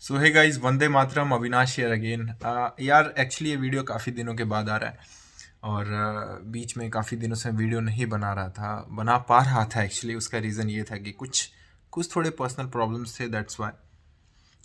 So hey guys, Vande Mataram. Avinash here again. यार actually ये video काफ़ी दिनों के बाद आ रहा है और बीच में काफ़ी दिनों से वीडियो नहीं बना पा रहा था। एक्चुअली उसका रीज़न ये था कि कुछ कुछ थोड़े पर्सनल प्रॉब्लम्स थे, दैट्स वाई।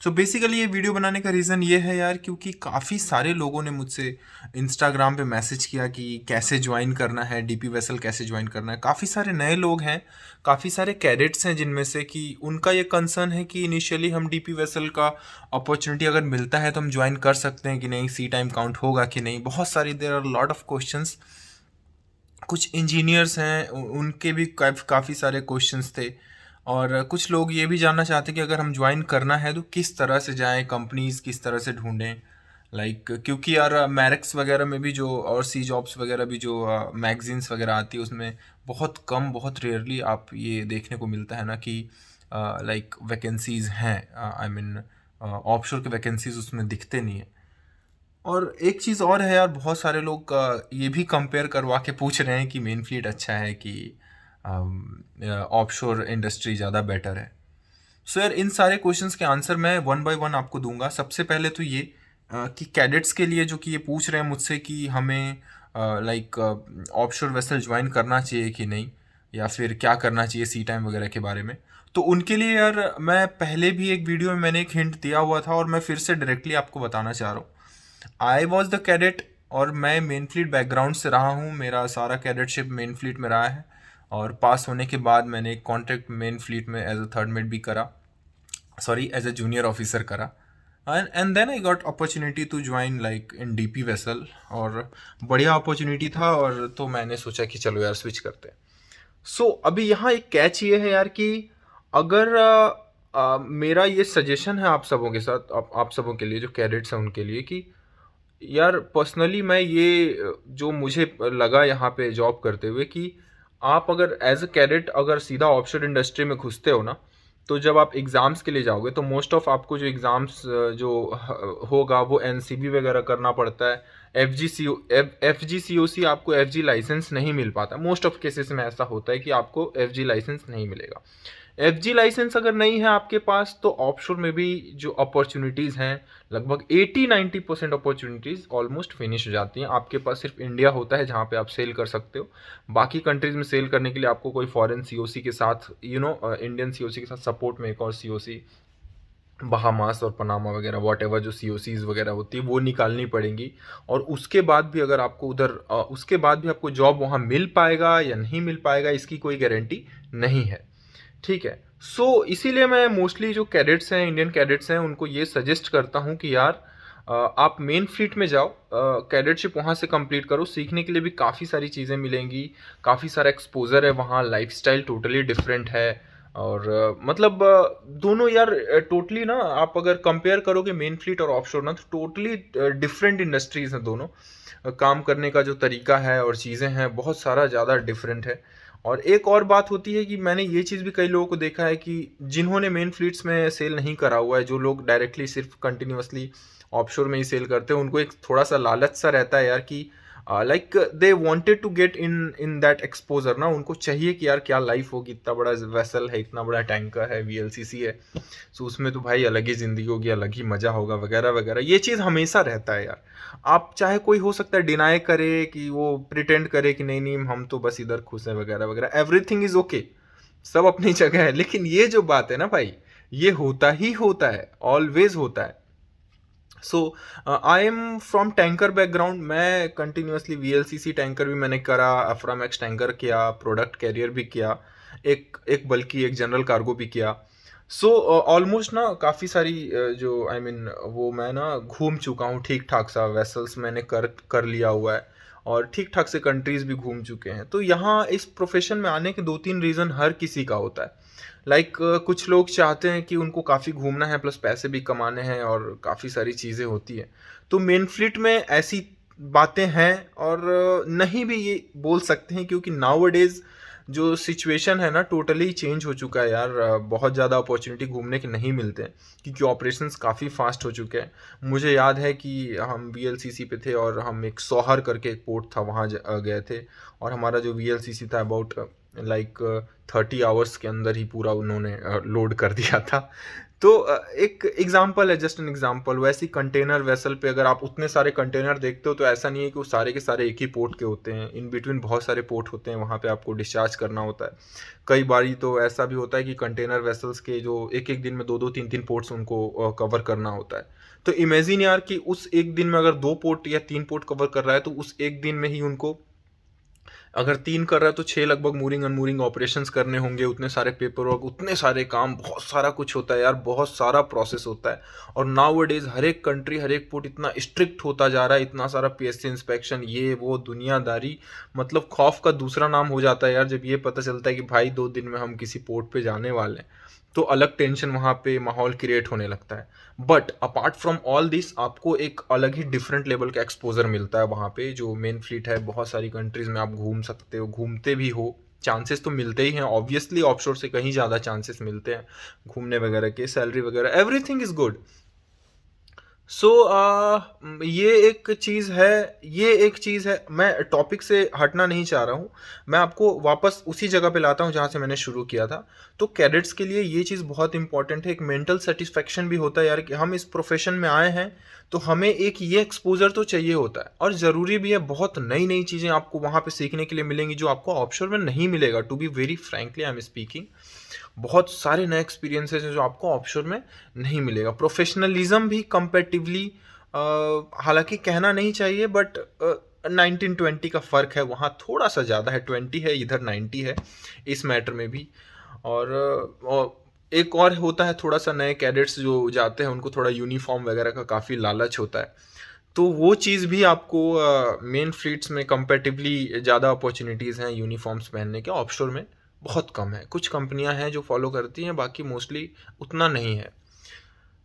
सो बेसिकली ये वीडियो बनाने का रीज़न ये है यार, क्योंकि काफ़ी सारे लोगों ने मुझसे इंस्टाग्राम पे मैसेज किया कि कैसे ज्वाइन करना है, डीपी वेसल कैसे ज्वाइन करना है। काफ़ी सारे नए लोग हैं, काफ़ी सारे कैडेट्स हैं जिनमें से कि उनका ये कंसर्न है कि इनिशियली हम डीपी वेसल का अपॉर्चुनिटी अगर मिलता है तो हम ज्वाइन कर सकते हैं कि नहीं, सी टाइम काउंट होगा कि नहीं। बहुत सारी there are lot of questions. कुछ इंजीनियर्स हैं, उनके भी काफ़ी सारे क्वेश्चंस थे। और कुछ लोग ये भी जानना चाहते हैं कि अगर हम ज्वाइन करना है तो किस तरह से जाएं, कंपनीज किस तरह से ढूंढें। क्योंकि यार मैरिक्स वगैरह में भी जो और सी जॉब्स वगैरह भी जो मैगजीन्स वगैरह आती है उसमें बहुत कम, बहुत रेयरली आप ये देखने को मिलता है ना कि वैकेंसीज हैं। आई मीन ऑफशोर के वैकेंसीज उसमें दिखते नहीं है। और एक चीज़ और है यार, बहुत सारे लोग ये भी कंपेयर करवा के पूछ रहे हैं कि मेन फ्लीट अच्छा है कि ऑफशोर इंडस्ट्री ज़्यादा बेटर है। सो यार इन सारे क्वेश्चंस के आंसर मैं वन बाय वन आपको दूंगा। सबसे पहले तो ये कि कैडेट्स के लिए जो कि ये पूछ रहे हैं मुझसे कि हमें ऑफशोर वेसल ज्वाइन करना चाहिए कि नहीं, या फिर क्या करना चाहिए सी टाइम वगैरह के बारे में। तो उनके लिए यार मैं पहले भी एक वीडियो में मैंने एक हिंट दिया हुआ था और मैं फिर से डायरेक्टली आपको बताना चाह रहा हूँ। आई वॉज द कैडेट और मैं मेन फ्लीट बैकग्राउंड से रहा हूँ। मेरा सारा कैडेटशिप मेन फ्लीट में रहा है और पास होने के बाद मैंने एक कॉन्ट्रैक्ट मेन फ्लीट में एज अ थर्ड मेट भी करा, sorry as a junior officer करा। And then I got opportunity to join like in DP vessel. और बढ़िया अपॉर्चुनिटी था, और तो मैंने सोचा कि चलो यार स्विच करते हैं। सो अभी यहाँ एक कैच ये है यार कि अगर मेरा ये सजेशन है आप सबों के साथ, आप सबों के लिए जो कैडेट्स हैं उनके लिए, कि यार पर्सनली मैं ये जो मुझे लगा यहाँ पे जॉब करते हुए कि आप अगर एज अ कैडेट अगर सीधा ऑफशोर इंडस्ट्री में घुसते हो ना, तो जब आप एग्ज़ाम्स के लिए जाओगे तो मोस्ट ऑफ आपको जो एग्ज़ाम्स जो होगा वो एनसीबी वगैरह करना पड़ता है। एफ जी सी ओ सी, आपको एफ जी लाइसेंस नहीं मिल पाता। मोस्ट ऑफ केसेस में ऐसा होता है कि आपको एफ जी लाइसेंस नहीं मिलेगा। एफ जी लाइसेंस अगर नहीं है आपके पास तो ऑफशोर में भी जो अपॉर्चुनिटीज़ हैं, लगभग 80-90% अपॉर्चुनिटीज़ ऑलमोस्ट फिनिश हो जाती हैं। आपके पास सिर्फ इंडिया होता है जहाँ पे आप सेल कर सकते हो। बाकी कंट्रीज़ में सेल करने के लिए आपको कोई फॉरेन सीओसी के साथ इंडियन सीओसी के साथ सपोर्ट में एक और सीओसी, बहामास और पनामा वगैरह वॉट एवर जो सीओसीज वगैरह होती है वो निकालनी पड़ेंगी। और उसके बाद भी अगर आपको उसके बाद भी आपको जॉब वहाँ मिल पाएगा या नहीं मिल पाएगा, इसकी कोई गारंटी नहीं है। ठीक है। इसीलिए मैं मोस्टली जो कैडेट्स हैं, इंडियन कैडेट्स हैं, उनको ये सजेस्ट करता हूँ कि यार आप मेन फ्लीट में जाओ, कैडेटशिप वहाँ से कंप्लीट करो। सीखने के लिए भी काफ़ी सारी चीज़ें मिलेंगी, काफ़ी सारा एक्सपोजर है वहाँ, लाइफस्टाइल टोटली डिफरेंट है। और दोनों यार टोटली ना, आप अगर कंपेयर करोगे मेन फ्लीट और ऑफशोर ना, तो टोटली डिफरेंट इंडस्ट्रीज हैं दोनों। काम करने का जो तरीका है और चीज़ें हैं बहुत सारा ज़्यादा डिफरेंट है। और एक और बात होती है कि मैंने ये चीज़ भी कई लोगों को देखा है कि जिन्होंने मेन फ्लीट्स में सेल नहीं करा हुआ है, जो लोग डायरेक्टली सिर्फ कंटिन्यूअसली ऑफशोर में ही सेल करते हैं, उनको एक थोड़ा सा लालच सा रहता है यार कि they wanted to get in in that exposure ना। उनको चाहिए कि यार क्या लाइफ होगी, इतना बड़ा वेसल है, इतना बड़ा टैंकर है, वीएलसीसी है, सो उसमें तो भाई अलग ही ज़िंदगी होगी, अलग ही मज़ा होगा वगैरह वगैरह। ये चीज़ हमेशा रहता है यार। आप चाहे कोई हो सकता है डिनाई करे कि वो प्रिटेंड करे कि नहीं नहीं हम तो बस इधर खुश हैं वगैरह वगैरह, एवरीथिंग इज़ ओके, सब अपनी जगह है। लेकिन ये जो बात है ना भाई, ये होता ही होता है, ऑलवेज होता है। So I am from tanker background. मैं कंटिन्यूसली वीएलसीसी टैंकर भी मैंने करा, अफ्रामैक्स टैंकर किया, प्रोडक्ट कैरियर भी किया, एक एक बल्कि एक जनरल कार्गो भी किया। ऑलमोस्ट ना काफ़ी सारी जो आई मीन वो मैं ना घूम चुका हूँ। ठीक ठाक सा वेसल्स मैंने कर कर लिया हुआ है और ठीक ठाक से कंट्रीज़ भी घूम चुके हैं। तो यहाँ इस प्रोफेशन में आने के दो तीन रीज़न हर किसी का होता है। कुछ लोग चाहते हैं कि उनको काफ़ी घूमना है, प्लस पैसे भी कमाने हैं और काफ़ी सारी चीज़ें होती हैं। तो मेन फ्लीट में ऐसी बातें हैं, और नहीं भी ये बोल सकते हैं, क्योंकि नाउ डेज जो सिचुएशन है ना टोटली चेंज हो चुका है यार। बहुत ज़्यादा अपॉर्चुनिटी घूमने के नहीं मिलते हैं, क्योंकि ऑपरेशंस काफ़ी फास्ट हो चुके हैं। मुझे याद है कि हम वीएलसीसी पे थे और हम एक सोहर करके एक पोर्ट था वहाँ गए थे। और हमारा जो वीएलसीसी था अबाउट लाइक 30 आवर्स के अंदर ही पूरा उन्होंने लोड कर दिया था। तो एक एग्जांपल है, जस्ट एन एग्जांपल। वैसे कंटेनर वेसल पे अगर आप उतने सारे कंटेनर देखते हो तो ऐसा नहीं है कि वो सारे के सारे एक ही पोर्ट के होते हैं, इन बिटवीन बहुत सारे पोर्ट होते हैं, वहाँ पे आपको डिस्चार्ज करना होता है। कई बारी तो ऐसा भी होता है कि कंटेनर वेसल्स के जो एक एक दिन में दो दो तीन तीन पोर्ट्स उनको कवर करना होता है। तो इमेजिन यार कि उस एक दिन में अगर 2 पोर्ट या 3 पोर्ट कवर कर रहा है, तो उस एक दिन में ही उनको अगर 3 कर रहा है तो 6 लगभग मूरिंग अनमूरिंग ऑपरेशंस करने होंगे, उतने सारे पेपर वर्क, उतने सारे काम, बहुत सारा कुछ होता है यार, बहुत सारा प्रोसेस होता है। और नाउ डेज हर एक कंट्री, हर एक पोर्ट इतना स्ट्रिक्ट होता जा रहा है, इतना सारा पीएससी इंस्पेक्शन, ये वो दुनियादारी, मतलब खौफ का दूसरा नाम हो जाता है यार जब ये पता चलता है कि भाई 2 दिन में हम किसी पोर्ट पे जाने वाले हैं। तो अलग टेंशन वहाँ पे माहौल क्रिएट होने लगता है। But apart from all this आपको एक अलग ही डिफरेंट लेवल का एक्सपोजर मिलता है वहाँ पे। जो मेन फ्लीट है, बहुत सारी कंट्रीज में आप घूम सकते हो, घूमते भी हो, चांसेस तो मिलते ही हैं ऑब्वियसली, ऑफशोर से कहीं ज़्यादा चांसेस मिलते हैं घूमने वगैरह के, सैलरी वगैरह एवरीथिंग इज़ गुड। सो ये एक चीज़ है, ये एक चीज़ है। मैं टॉपिक से हटना नहीं चाह रहा हूँ, मैं आपको वापस उसी जगह पे लाता हूँ जहाँ से मैंने शुरू किया था। तो कैडेट्स के लिए ये चीज़ बहुत इंपॉर्टेंट है, एक मेंटल सेटिस्फेक्शन भी होता है यार कि हम इस प्रोफेशन में आए हैं, तो हमें एक ये एक्सपोजर तो चाहिए होता है, और ज़रूरी भी है। बहुत नई नई चीज़ें आपको वहाँ पे सीखने के लिए मिलेंगी जो आपको ऑफशोर में नहीं मिलेगा। To be very frankly I am speaking, बहुत सारे नए एक्सपीरियंसेस हैं जो आपको ऑफशोर में नहीं मिलेगा। प्रोफेशनलिज्म भी कंपेटिवली, हालांकि कहना नहीं चाहिए, बट 19-20 का फ़र्क है, वहाँ थोड़ा सा ज़्यादा है, 20 है इधर 90 है इस मैटर में भी। और एक और होता है थोड़ा सा, नए कैडेट्स जो जाते हैं उनको थोड़ा यूनिफॉर्म वगैरह का काफ़ी लालच होता है, तो वो चीज़ भी आपको मेन फ्लीट्स में कंपेटिवली ज़्यादा अपॉर्चुनिटीज़ हैं यूनिफॉर्म्स पहनने के, ऑफशोर में बहुत कम है। कुछ कंपनियां हैं जो फॉलो करती हैं, बाकी मोस्टली उतना नहीं है।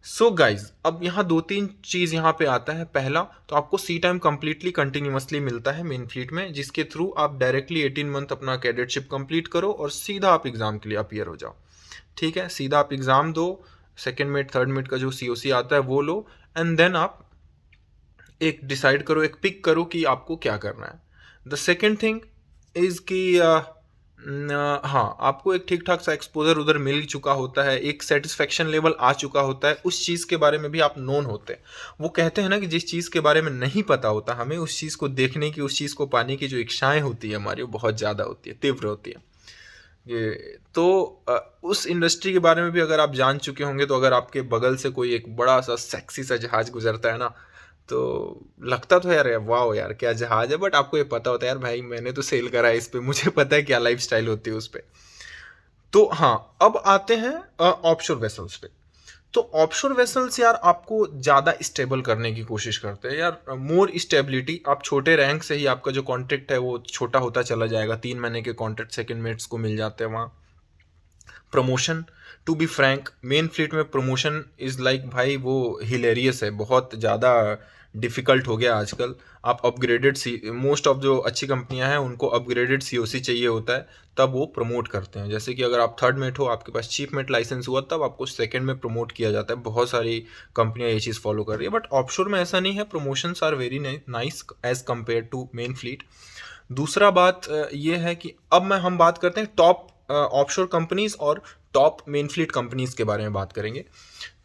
सो गाइज, अब यहाँ 2-3 चीज़ यहाँ पे आता है। पहला तो आपको सी टाइम कंप्लीटली कंटिन्यूसली मिलता है मेन फ्लीट में, जिसके थ्रू आप डायरेक्टली 18 मंथ अपना कैडेटशिप कंप्लीट करो और सीधा आप एग्ज़ाम के लिए अपीयर हो जाओ। ठीक है, सीधा आप एग्ज़ाम दो, सेकेंड मिड थर्ड मिड का जो COC आता है वो लो, एंड देन आप एक डिसाइड करो, एक पिक करो कि आपको क्या करना है। द सेकेंड थिंग इज़ कि हाँ, आपको एक ठीक ठाक सा एक्सपोजर उधर मिल चुका होता है, एक सेटिस्फेक्शन लेवल आ चुका होता है, उस चीज़ के बारे में भी आप नोन होते हैं। वो कहते हैं ना कि जिस चीज़ के बारे में नहीं पता होता हमें, उस चीज़ को देखने की, उस चीज़ को पाने की जो इच्छाएं होती है हमारी, वो बहुत ज़्यादा होती है, तीव्र होती है। ये तो उस इंडस्ट्री के बारे में भी अगर आप जान चुके होंगे, तो अगर आपके बगल से कोई एक बड़ा सा सेक्सी सा जहाज गुजरता है ना, तो लगता तो यार वाह यार क्या जहाज है, बट आपको ये पता होता है यार भाई मैंने तो सेल करा है इस पे, मुझे पता है क्या लाइफस्टाइल होती है उस पे। तो हाँ, अब आते हैं ऑफशोर वेसल्स पे। तो ऑफशोर वेसल्स यार आपको ज़्यादा स्टेबल करने की कोशिश करते हैं यार, मोर स्टेबिलिटी। आप छोटे रैंक से ही आपका जो कॉन्ट्रैक्ट है वो छोटा होता चला जाएगा, 3 महीने के कॉन्ट्रैक्ट सेकंड मेट्स को मिल जाते हैं वहाँ। Promotion, to be frank, main fleet में प्रमोशन इज़ लाइक भाई वो हिलेरियस है, बहुत ज़्यादा डिफ़िकल्ट हो गया आजकल। आप अपग्रेडेड मोस्ट ऑफ जो अच्छी कंपनियां हैं उनको अपग्रेडेड COC चाहिए होता है, तब वो प्रमोट करते हैं। जैसे कि अगर आप थर्ड मेट हो, आपके पास चीफ मेट लाइसेंस हुआ, तब आपको सेकंड में प्रमोट किया जाता है। बहुत सारी कंपनियां ये चीज़ फॉलो कर रही है, बट ऑफशोर में ऐसा नहीं है। Promotions are very nice as compare to main fleet. दूसरा बात ये है कि अब हम बात करते हैं टॉप ऑफशोर कंपनीज और टॉप मेन फ्लीट कंपनीज के बारे में बात करेंगे।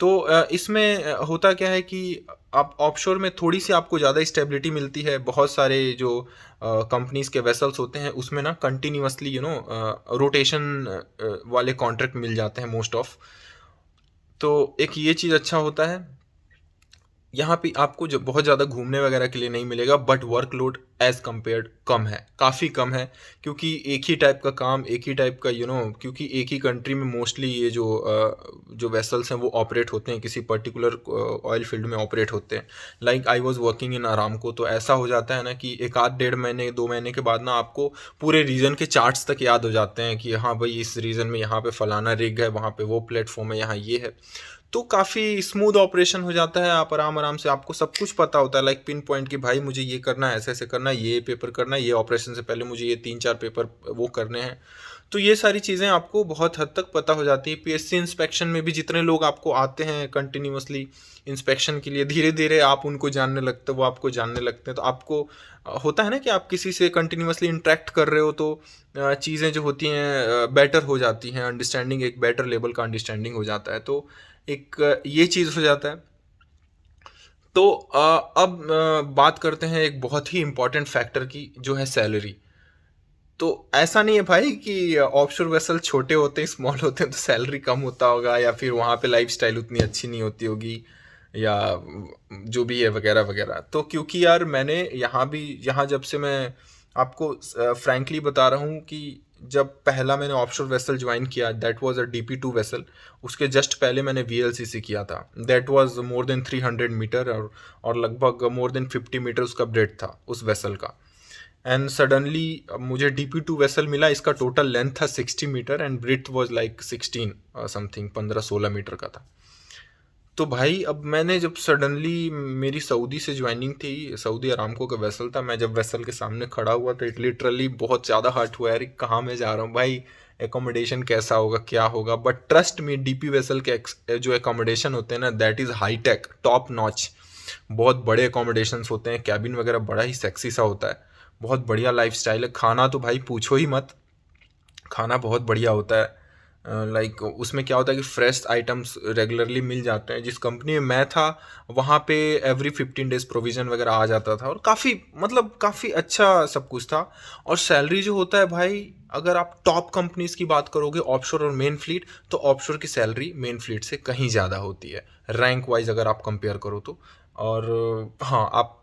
तो इसमें होता क्या है कि आप ऑफशोर में थोड़ी सी आपको ज़्यादा स्टेबिलिटी मिलती है। बहुत सारे जो कंपनीज के वेसल्स होते हैं उसमें ना कंटिन्यूसली रोटेशन वाले कॉन्ट्रैक्ट मिल जाते हैं मोस्ट ऑफ। तो एक ये चीज़ अच्छा होता है। यहाँ पे आपको जो बहुत ज़्यादा घूमने वगैरह के लिए नहीं मिलेगा, बट वर्कलोड एज़ कम्पेयर्ड कम है, काफ़ी कम है, क्योंकि एक ही टाइप का काम, एक ही टाइप का क्योंकि एक ही कंट्री में मोस्टली ये जो वेसल्स हैं वो ऑपरेट होते हैं, किसी पर्टिकुलर ऑयल फील्ड में ऑपरेट होते हैं। Like I was working in Aramco, तो ऐसा हो जाता है ना कि एक आध 1.5 महीने 2 महीने के बाद ना आपको पूरे रीजन के चार्ट्स तक याद हो जाते हैं कि हाँ भाई इस रीजन में यहाँ पे फलाना रिग है, वहाँ पे वो प्लेटफॉर्म है, यहाँ ये है। तो काफ़ी स्मूथ ऑपरेशन हो जाता है। आप आराम आराम से, आपको सब कुछ पता होता है, लाइक पिन पॉइंट कि भाई मुझे ये करना है, ऐसे ऐसे करना है, ये पेपर करना है, ये ऑपरेशन से पहले मुझे ये 3-4 पेपर वो करने हैं। तो ये सारी चीज़ें आपको बहुत हद तक पता हो जाती है। PSC इंस्पेक्शन में भी जितने लोग आपको आते हैं कंटिन्यूसली इंस्पेक्शन के लिए, धीरे धीरे आप उनको जानने लगते हो, वो आपको जानने लगते हैं। तो आपको होता है ना कि आप किसी से कंटिन्यूसली इंटरेक्ट कर रहे हो, तो चीज़ें जो होती हैं बेटर हो जाती हैं, अंडरस्टैंडिंग एक बेटर लेवल का अंडरस्टैंडिंग हो जाता है। तो एक ये चीज़ हो जाता है। तो अब बात करते हैं एक बहुत ही इम्पोर्टेंट फैक्टर की, जो है सैलरी। तो ऐसा नहीं है भाई कि ऑफशोर वेसल छोटे होते हैं, स्मॉल होते हैं तो सैलरी कम होता होगा, या फिर वहाँ पे लाइफस्टाइल उतनी अच्छी नहीं होती होगी, या जो भी है वगैरह वगैरह। तो क्योंकि यार मैंने यहाँ जब से मैं आपको फ्रैंकली बता रहा हूँ कि जब पहला मैंने ऑफशोर वेसल ज्वाइन किया, that was a DP2 vessel. उसके जस्ट पहले मैंने VLCC किया था, that was more than 300 metre, और लगभग मोर देन 50 मीटर उसका ब्रेड था उस वेसल का। एंड सडनली मुझे DP2 वेसल मिला, इसका टोटल लेंथ था 60 metre and breadth was like 16 something, 15-16 metre का था। तो भाई अब मैंने जब सडनली, मेरी सऊदी से ज्वाइनिंग थी, सऊदी अरामको का वेसल था, मैं जब वेसल के सामने खड़ा हुआ तो इट लिटरली बहुत ज़्यादा हर्ट हुआ यार, कहाँ मैं जा रहा हूँ भाई, एकोमोडेशन कैसा होगा, क्या होगा। But trust me, DP vessel के जो एकोमोडेशन होते हैं ना, that is high tech, top notch. बहुत बड़े एकोमोडेशंस होते हैं, कैबिन वगैरह बड़ा ही सेक्सी सा होता है, बहुत बढ़िया लाइफस्टाइल है। खाना तो भाई पूछो ही मत, खाना बहुत बढ़िया होता है। लाइक उसमें क्या होता है कि फ्रेश आइटम्स रेगुलरली मिल जाते हैं। जिस कंपनी में मैं था वहाँ पे एवरी 15 डेज प्रोविज़न वगैरह आ जाता था, और काफ़ी मतलब काफ़ी अच्छा सब कुछ था। और सैलरी जो होता है भाई, अगर आप टॉप कंपनीज की बात करोगे ऑफशोर और मेन फ्लीट, तो ऑफशोर की सैलरी मेन फ्लीट से कहीं ज़्यादा होती है, रैंक वाइज अगर आप कंपेयर करो तो। और हाँ, आप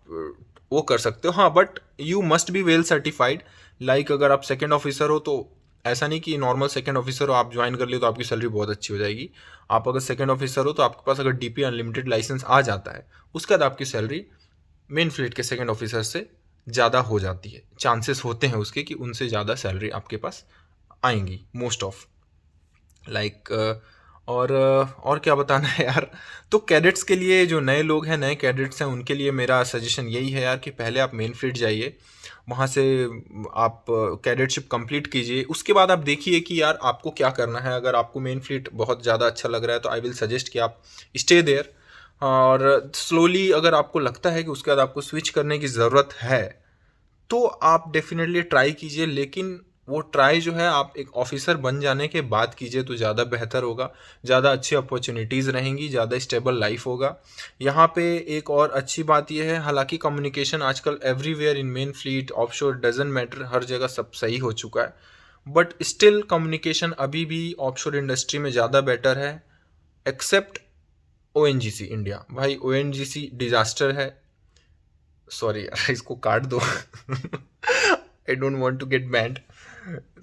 वो कर सकते हो, हाँ, but you must be well certified. Like अगर आप सेकेंड ऑफिसर हो, तो ऐसा नहीं कि नॉर्मल सेकंड ऑफिसर हो, आप ज्वाइन कर लिए तो आपकी सैलरी बहुत अच्छी हो जाएगी। आप अगर सेकंड ऑफिसर हो तो आपके पास अगर DP अनलिमिटेड लाइसेंस आ जाता है, उसके बाद आपकी सैलरी मेन फ्लीट के सेकंड ऑफिसर से ज़्यादा हो जाती है। चांसेस होते हैं उसके कि उनसे ज़्यादा सैलरी आपके पास आएंगी, मोस्ट ऑफ। लाइक और क्या बताना है यार। तो कैडेट्स के लिए, जो नए लोग हैं, नए कैडेट्स हैं, उनके लिए मेरा सजेशन यही है यार कि पहले आप मेन फ्लीट जाइए, वहाँ से आप कैडेटशिप कंप्लीट कीजिए। उसके बाद आप देखिए कि यार आपको क्या करना है। अगर आपको मेन फ्लीट बहुत ज़्यादा अच्छा लग रहा है तो आई विल सजेस्ट कि आप स्टे देयर। और स्लोली अगर आपको लगता है कि उसके बाद आपको स्विच करने की ज़रूरत है, तो आप डेफिनेटली ट्राई कीजिए। लेकिन वो ट्राई जो है आप एक ऑफिसर बन जाने के बाद कीजिए तो ज़्यादा बेहतर होगा, ज़्यादा अच्छी अपॉर्चुनिटीज़ रहेंगी, ज़्यादा स्टेबल लाइफ होगा। यहाँ पे एक और अच्छी बात यह है, हालांकि कम्युनिकेशन आजकल everywhere in main fleet offshore doesn't matter, हर जगह सब सही हो चुका है, बट स्टिल कम्युनिकेशन अभी भी ऑफशोर इंडस्ट्री में ज़्यादा बेटर है, एक्सेप्ट ONGC इंडिया। भाई ONGC डिजास्टर है, सॉरी यार इसको काट दो। I don't want to get banned.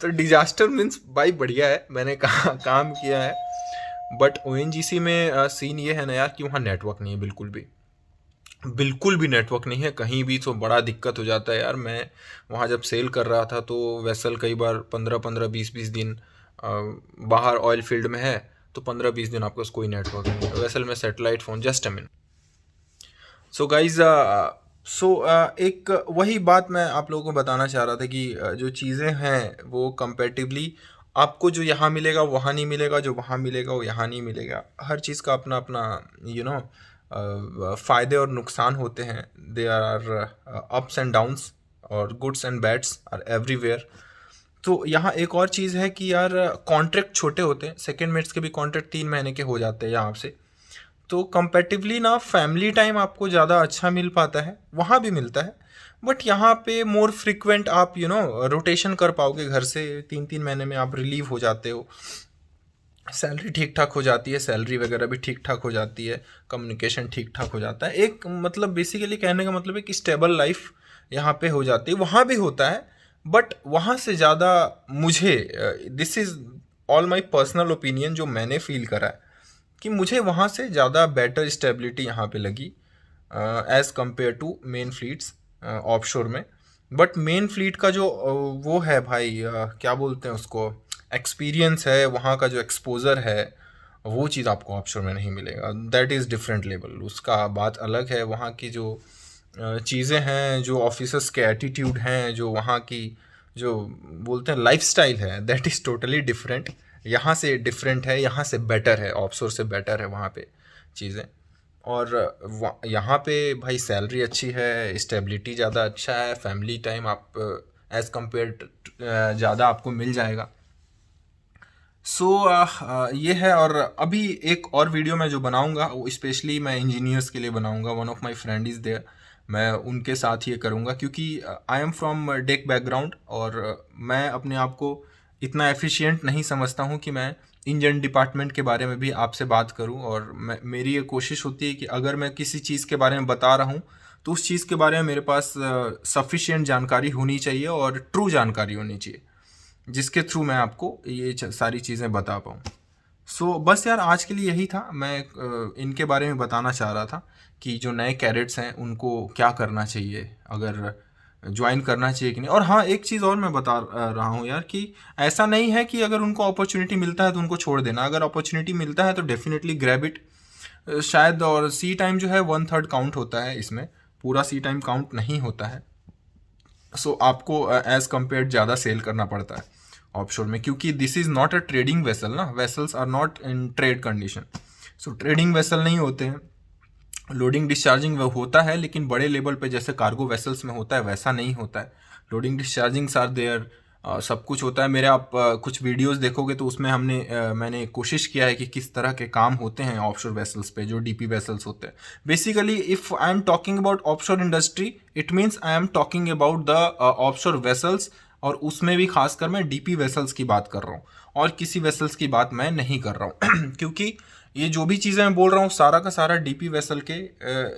तो डिजास्टर मीन्स भाई बढ़िया है, मैंने काम किया है, बट ONGC में सीन ये है ना यार कि वहाँ नेटवर्क नहीं है, बिल्कुल भी, बिल्कुल भी नेटवर्क नहीं है कहीं भी। तो बड़ा दिक्कत हो जाता है यार। मैं वहाँ जब सेल कर रहा था तो वेसल कई बार 15-15, 20-20 दिन बाहर ऑयल फील्ड में है, तो 15-20 दिन आपके पास कोई नेटवर्क नहीं है। वेसल में satellite phone, just a minute. So guys, एक वही बात मैं आप लोगों को बताना चाह रहा था कि जो चीज़ें हैं वो कंपेटिवली आपको जो यहाँ मिलेगा वहाँ नहीं मिलेगा, जो वहाँ मिलेगा वो यहाँ नहीं मिलेगा। हर चीज़ का अपना अपना फ़ायदे और नुकसान होते हैं। They are ups and downs, और goods and bads are everywhere. तो यहाँ एक और चीज़ है कि यार कॉन्ट्रैक्ट छोटे होते हैं, सेकेंड मेट्स के भी कॉन्ट्रैक्ट 3 महीने के हो जाते हैं यहाँ से। तो कंपैरेटिवली ना फैमिली टाइम आपको ज़्यादा अच्छा मिल पाता है, वहाँ भी मिलता है, बट यहाँ पे मोर फ्रिक्वेंट आप रोटेशन कर पाओगे घर से। 3-3 महीने में आप रिलीव हो जाते हो, सैलरी ठीक ठाक हो जाती है, सैलरी वगैरह भी ठीक ठाक हो जाती है, कम्युनिकेशन ठीक ठाक हो जाता है। एक मतलब बेसिकली कहने का मतलब है कि स्टेबल लाइफ यहाँ पे हो जाती है, वहाँ भी होता है, बट वहाँ से ज़्यादा मुझे, this is all my personal opinion, जो मैंने फील करा है कि मुझे वहाँ से ज़्यादा बेटर स्टेबिलिटी यहाँ पे लगी as compare to main fleets offshore में। बट मेन फ्लीट का जो वो है भाई, क्या बोलते हैं उसको, एक्सपीरियंस है, वहाँ का जो एक्सपोज़र है, वो चीज़ आपको ऑफशोर में नहीं मिलेगा। दैट इज़ डिफरेंट लेवल, उसका बात अलग है। वहाँ की जो चीज़ें हैं, जो ऑफिसर्स के एटीट्यूड हैं, जो वहाँ की जो बोलते हैं लाइफस्टाइल है, दैट इज़ टोटली डिफरेंट। यहाँ से डिफरेंट है, यहाँ से बेटर है, ऑफशोर से बेटर है वहाँ पे चीज़ें। और यहाँ पे भाई सैलरी अच्छी है, स्टेबिलिटी ज़्यादा अच्छा है, फैमिली टाइम आप एज़ कम्पेयर ज़्यादा आपको मिल जाएगा। ये है। और अभी एक और वीडियो मैं जो बनाऊंगा वो स्पेशली मैं इंजीनियर्स के लिए बनाऊंगा। One of my friend is there, मैं उनके साथ ये करूंगा क्योंकि I am from deck background, और मैं अपने आप को इतना एफिशिएंट नहीं समझता हूँ कि मैं इंजन डिपार्टमेंट के बारे में भी आपसे बात करूँ। और मेरी ये कोशिश होती है कि अगर मैं किसी चीज़ के बारे में बता रहा हूँ तो उस चीज़ के बारे में मेरे पास सफिशिएंट जानकारी होनी चाहिए और ट्रू जानकारी होनी चाहिए, जिसके थ्रू मैं आपको ये सारी चीज़ें बता पाऊँ। बस यार आज के लिए यही था। मैं इनके बारे में बताना चाह रहा था कि जो नए कैडेट्स हैं उनको क्या करना चाहिए, अगर ज्वाइन करना चाहिए कि नहीं। और हाँ, एक चीज़ और मैं बता रहा हूँ यार कि ऐसा नहीं है कि अगर उनको अपॉर्चुनिटी मिलता है तो उनको छोड़ देना। अगर अपॉर्चुनिटी मिलता है तो डेफिनेटली ग्रैब इट शायद। और सी टाइम जो है 1/3 काउंट होता है इसमें, पूरा सी टाइम काउंट नहीं होता है। आपको एज कम्पेयर ज़्यादा सेल करना पड़ता है ऑफशोर में, क्योंकि this is not a trading vessel ना, vessels are not in trade condition. Trading vessel नहीं होते हैं। लोडिंग डिस्चार्जिंग होता है लेकिन बड़े लेवल पे जैसे कार्गो वेसल्स में होता है वैसा नहीं होता है। लोडिंग डिस्चार्जिंग आर देयर, सब कुछ होता है। मेरे आप कुछ वीडियोस देखोगे तो उसमें मैंने कोशिश किया है कि किस तरह के काम होते हैं ऑफशोर वेसल्स पे, जो डीपी वेसल्स होते हैं। Basically if I am talking about offshore industry, it means I am talking about the offshore vessels, और उसमें भी खासकर मैं डीपी वेसल्स की बात कर रहा हूँ और किसी वेसल्स की बात मैं नहीं कर रहा हूँ क्योंकि ये जो भी चीज़ें मैं बोल रहा हूँ सारा का सारा डीपी वेसल के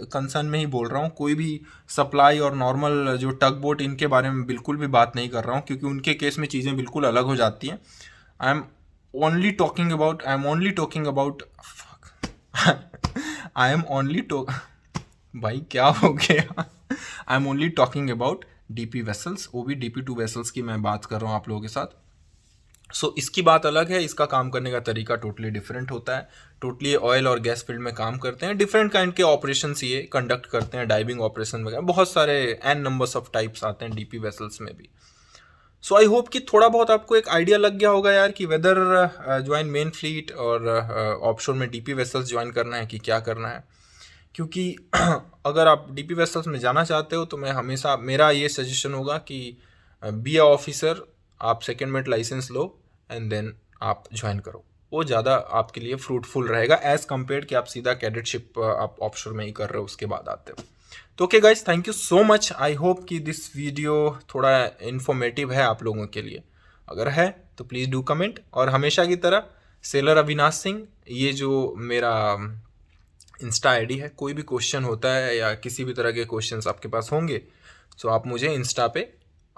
कंसर्न में ही बोल रहा हूँ। कोई भी सप्लाई और नॉर्मल जो टग बोट इनके बारे में बिल्कुल भी बात नहीं कर रहा हूँ, क्योंकि उनके केस में चीज़ें बिल्कुल अलग हो जाती हैं। I am only talking about I am only talk भाई क्या हो गया I am only talking about DP vessels, वो भी DP2 वेसल्स की मैं बात कर रहा हूँ आप लोगों के साथ। इसकी बात अलग है, इसका काम करने का तरीका टोटली डिफरेंट होता है। टोटली ऑयल और गैस फील्ड में काम करते हैं, डिफरेंट काइंड के ऑपरेशंस ये कंडक्ट करते हैं, डाइविंग ऑपरेशन वगैरह, बहुत सारे एन नंबर्स ऑफ टाइप्स आते हैं डीपी वेसल्स में भी। आई होप कि थोड़ा बहुत आपको एक आइडिया लग गया होगा यार कि वेदर ज्वाइन मेन फ्लीट और ऑफशोर में डीपी वेसल्स ज्वाइन करना है कि क्या करना है। क्योंकि अगर आप डीपी वेसल्स में जाना चाहते हो तो मैं हमेशा, मेरा ये सजेशन होगा कि बी अ ऑफिसर, आप सेकेंड मेट लाइसेंस लो एंड देन आप ज्वाइन करो। वो ज़्यादा आपके लिए फ्रूटफुल रहेगा एज़ कम्पेयर कि आप सीधा कैडेटशिप आप ऑफशोर में ही कर रहे हो उसके बाद आते हो। तो okay guys, thank you so much. I hope कि दिस वीडियो थोड़ा इन्फॉर्मेटिव है आप लोगों के लिए। अगर है तो प्लीज़ डू कमेंट, और हमेशा की तरह सेलर अविनाश सिंह, ये जो मेरा इंस्टा आईडी है, कोई भी क्वेश्चन होता है या किसी भी तरह के क्वेश्चंस आपके पास होंगे तो आप मुझे इंस्टा पे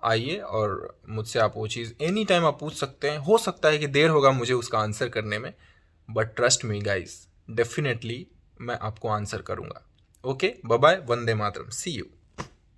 आइए और मुझसे आप वो चीज़ एनी टाइम आप पूछ सकते हैं। हो सकता है कि देर होगा मुझे उसका आंसर करने में, but trust me guys, definitely मैं आपको आंसर करूँगा। Okay, bye bye, Vande Mataram, see you.